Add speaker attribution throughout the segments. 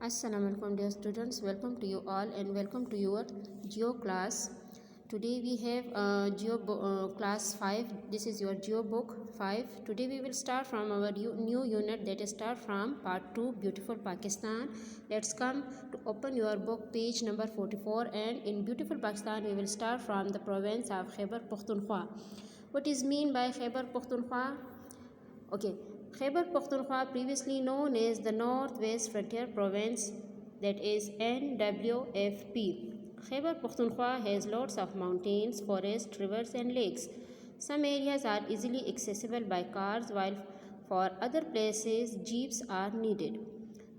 Speaker 1: Assalamu alaikum dear students, welcome to you all and welcome to your geo class. Today we have class 5. This is your geo book 5. Today we will start from our new unit, that is start from part 2, beautiful Pakistan. Let's come to open your book page number 44, and in beautiful Pakistan we will start from the province of Khyber Pakhtunkhwa. What is mean by Khyber Pakhtunkhwa? Okay, Khyber Pakhtunkhwa, previously known as the Northwest Frontier Province, that is NWFP. Khyber Pakhtunkhwa has lots of mountains, forests, rivers and lakes. Some areas are easily accessible by cars, while for other places jeeps are needed.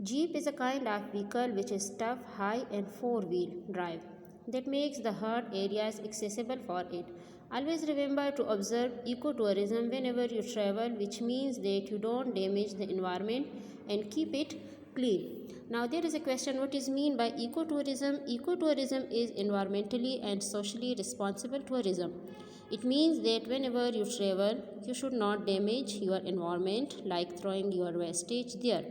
Speaker 1: Jeep is a kind of vehicle which is tough, high and four-wheel drive that makes the hard areas accessible for it. Always remember to observe ecotourism whenever you travel, which means that you don't damage the environment and keep it clean. Now there is a question, what is mean by ecotourism? Ecotourism is environmentally and socially responsible tourism. It means that whenever you travel, you should not damage your environment like throwing your wastage there.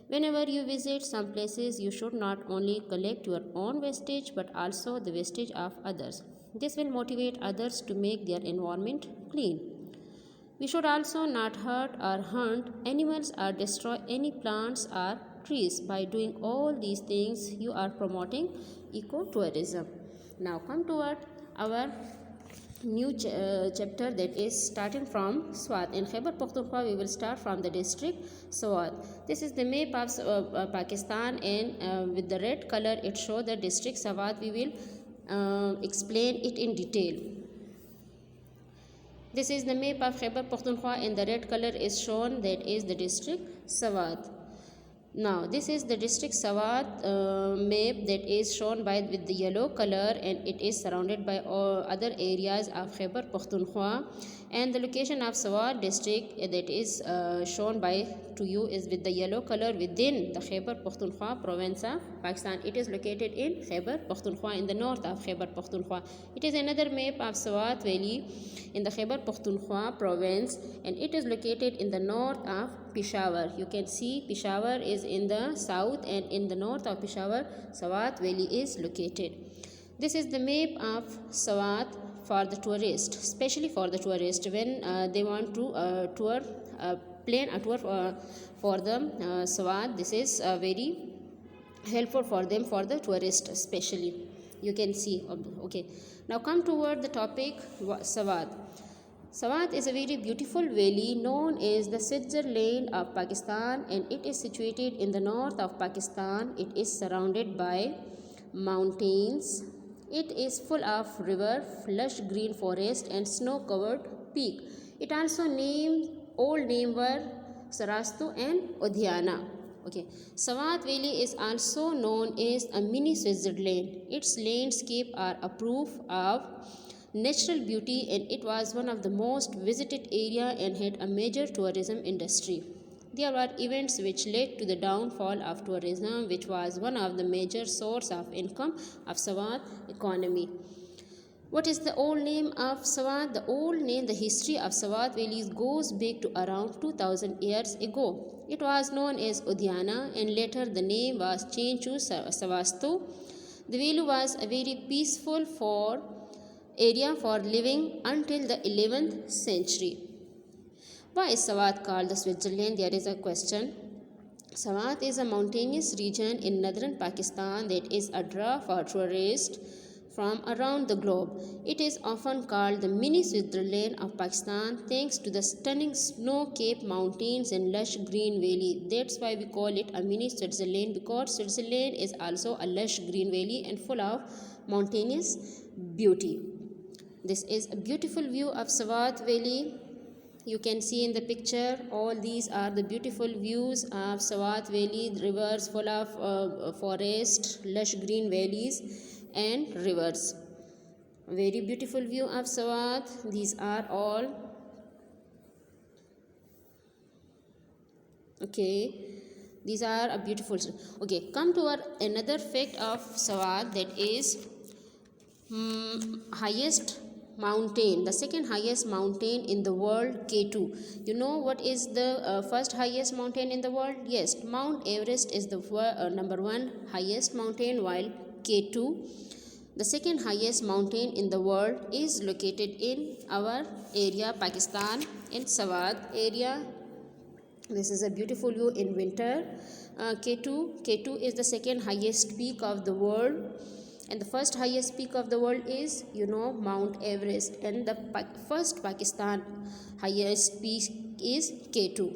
Speaker 1: Whenever you visit some places, you should not only collect your own wastage but also the wastage of others. This will motivate others to make their environment clean. We should also not hurt or hunt animals or destroy any plants or trees. By doing all these things, you are promoting ecotourism. Now come toward our new chapter, that is starting from Swat. In Khyber Pakhtunkhwa we will start from the district Swat. This is the map of Pakistan, and with the red color it shows the district Swat. We will explain it in detail. This is the map of Khyber Pakhtunkhwa, and the red color is shown, that is the district Swat. Now this is the district Swat map that is shown with the yellow color, and it is surrounded by all other areas of Khyber Pakhtunkhwa. And the location of Swat district that is shown to you is with the yellow color within the Khyber Pakhtunkhwa province of Pakistan. It is located in Khyber Pakhtunkhwa, in the north of Khyber Pakhtunkhwa. It is another map of Swat Valley in the Khyber Pakhtunkhwa province, and it is located in the north of Peshawar. You can see Peshawar is in the south, and in the north of Peshawar, Swat Valley is located. This is the map of Swat for the tourist, especially for the tourist when they want to plan a tour for the Swat. This is very helpful for them, for the tourist especially. You can see. Okay, now come toward the topic Swat. Swat is a very beautiful valley known as the Switzerland of Pakistan, and it is situated in the north of Pakistan. It is surrounded by mountains. It is full of river, lush green forest and snow-covered peak. It also old name were Sarastu and Udhyana. Okay, Swat Valley is also known as a mini Switzerland. Its landscape are a proof of natural beauty, and it was one of the most visited area and had a major tourism industry. There were events which led to the downfall of tourism, which was one of the major source of income of Swat economy. What is the old name of Swat? The old name, the history of Swat Valley goes back to around 2000 years ago. It was known as Udhyana, and later the name was changed to Savastu. The valley was a very peaceful area for living until the 11th century. Why is Swat called the Switzerland? There is a question. Swat is a mountainous region in northern Pakistan that is a draw for tourists from around the globe. It is often called the mini Switzerland of Pakistan thanks to the stunning snow-capped mountains and lush green valley. That's why we call it a mini Switzerland, because Switzerland is also a lush green valley and full of mountainous beauty. This is a beautiful view of Swat Valley. You can see in the picture, all these are the beautiful views of Swat Valley, rivers full of forest, lush green valleys and rivers. Very beautiful view of Swat. These are all. Okay, these are a beautiful. Okay, come to our another fact of Swat, that is highest mountain, the second highest mountain in the world, K2. You know what is the first highest mountain in the world? Yes, Mount Everest is the number one highest mountain, while K2, the second highest mountain in the world, is located in our area, Pakistan, in Swat area. This is a beautiful view in winter. K2 is the second highest peak of the world, and the first highest peak of the world is, Mount Everest, and the first Pakistan highest peak is K2.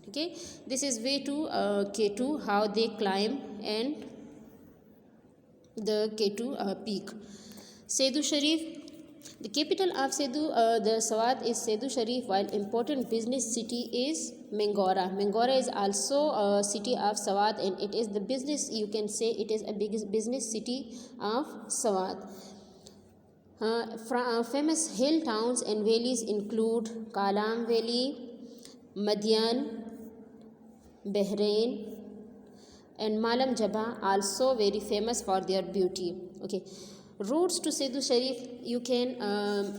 Speaker 1: Okay, this is way to K2, how they climb, and the K2 peak. Sedu Sharif, the capital of the Swat is Sedu Sharif, while important business city is Mengora. Mengora is also a city of Swat, and it is the business, you can say it is a biggest business city of Swat. Famous hill towns and valleys include Kalam Valley, Madian, Bahrain, and Malam Jabha, also very famous for their beauty. Okay, routes to Sedu Sharif, you can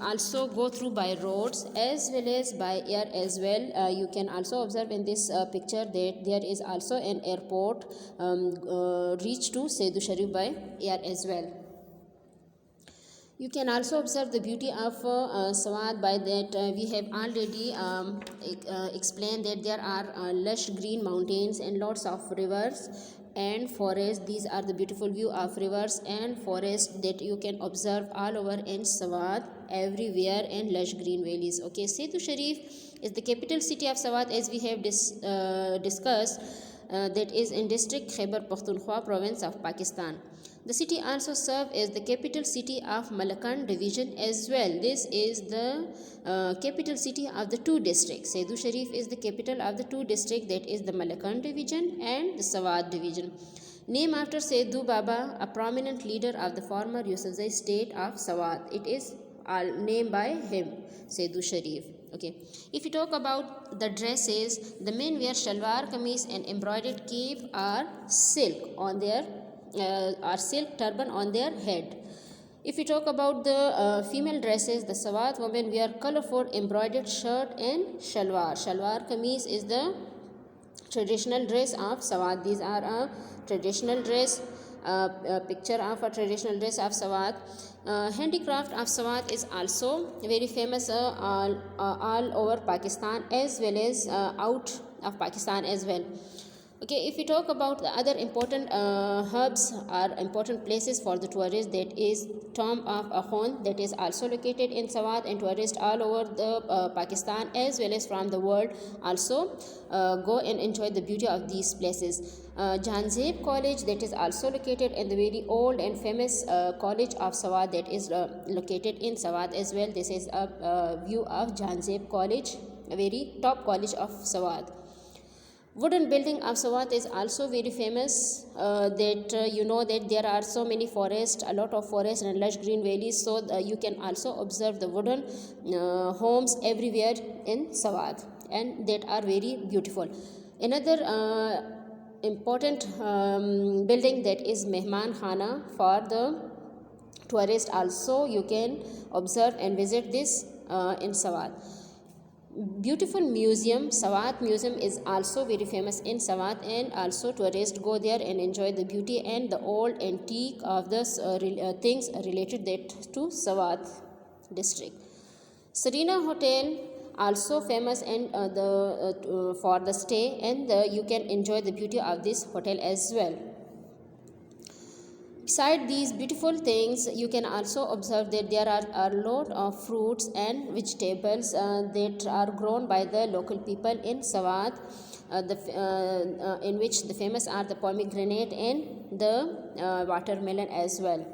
Speaker 1: also go through by roads as well as by air as well. You can also observe in this picture that there is also an airport reach to Sedu Sharif by air as well. You can also observe the beauty of Swat by that we have already explained that there are lush green mountains and lots of rivers and forests. These are the beautiful view of rivers and forests that you can observe all over in Swat, everywhere, and lush green valleys. Okay, Sedu Sharif is the capital city of Swat, as we have discussed, that is in district Khyber Pakhtunkhwa province of Pakistan. The city also serves as the capital city of Malakand division as well. This is the capital city of the two districts. Sedu Sharif is the capital of the two districts, that is the Malakand division and the Swat division. Named after Sedu Baba, a prominent leader of the former Yusufzai state of Swat. It is named by him, Sedu Sharif. Okay, if you talk about the dresses, the men wear shalwar kameez and embroidered cape or silk on their silk turban on their head. If you talk about the female dresses, the Swat women wear colorful embroidered shirt and shalwar. Shalwar kameez is the traditional dress of Swat. These are a traditional dress, a picture of a traditional dress of Swat. Handicraft of Swat is also very famous all over Pakistan as well as out of Pakistan as well. Okay, if we talk about the other important hubs or important places for the tourists, that is Tomb of Akhund, that is also located in Swat, and tourists all over the Pakistan as well as from the world also go and enjoy the beauty of these places. Janzeb College, that is also located in the very old and famous college of Swat, that is located in Swat as well. This is a view of Janzeb College, a very top college of Swat. Wooden building of Swat is also very famous, that you know that there are so many forests, a lot of forests and lush green valleys, so you can also observe the wooden homes everywhere in Swat, and that are very beautiful. Another important building, that is Mehman Khana for the tourists, also you can observe and visit this in Swat. Beautiful museum, Swat Museum is also very famous in Swat, and also tourists go there and enjoy the beauty and the old antique of the things related that to Swat district. Serena Hotel, also famous and for the stay, and you can enjoy the beauty of this hotel as well. Beside these beautiful things, you can also observe that there are a lot of fruits and vegetables that are grown by the local people in Swat, in which the famous are the pomegranate and the watermelon as well.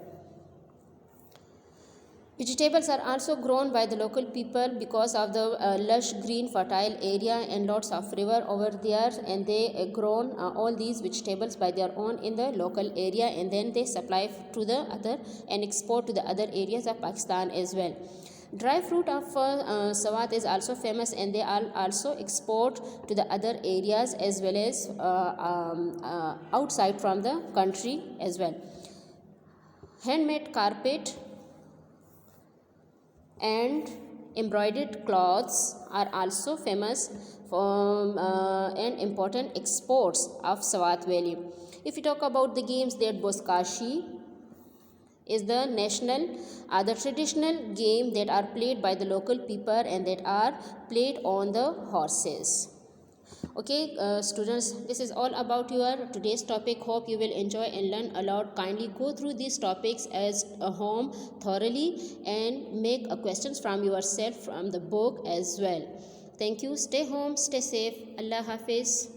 Speaker 1: Vegetables are also grown by the local people because of the lush green fertile area and lots of river over there, and they grown all these vegetables by their own in the local area, and then they supply to the other and export to the other areas of Pakistan as well. Dry fruit of Swat is also famous, and they also export to the other areas as well as outside from the country as well. Handmade carpet and embroidered cloths are also famous for and important exports of Swat Valley. If you talk about the games, that Bozkashi is the traditional game that are played by the local people and that are played on the horses. Okay, students, this is all about your today's topic. Hope you will enjoy and learn a lot. Kindly go through these topics as a home thoroughly and make questions from yourself from the book as well. Thank you. Stay home, stay safe. Allah Hafiz.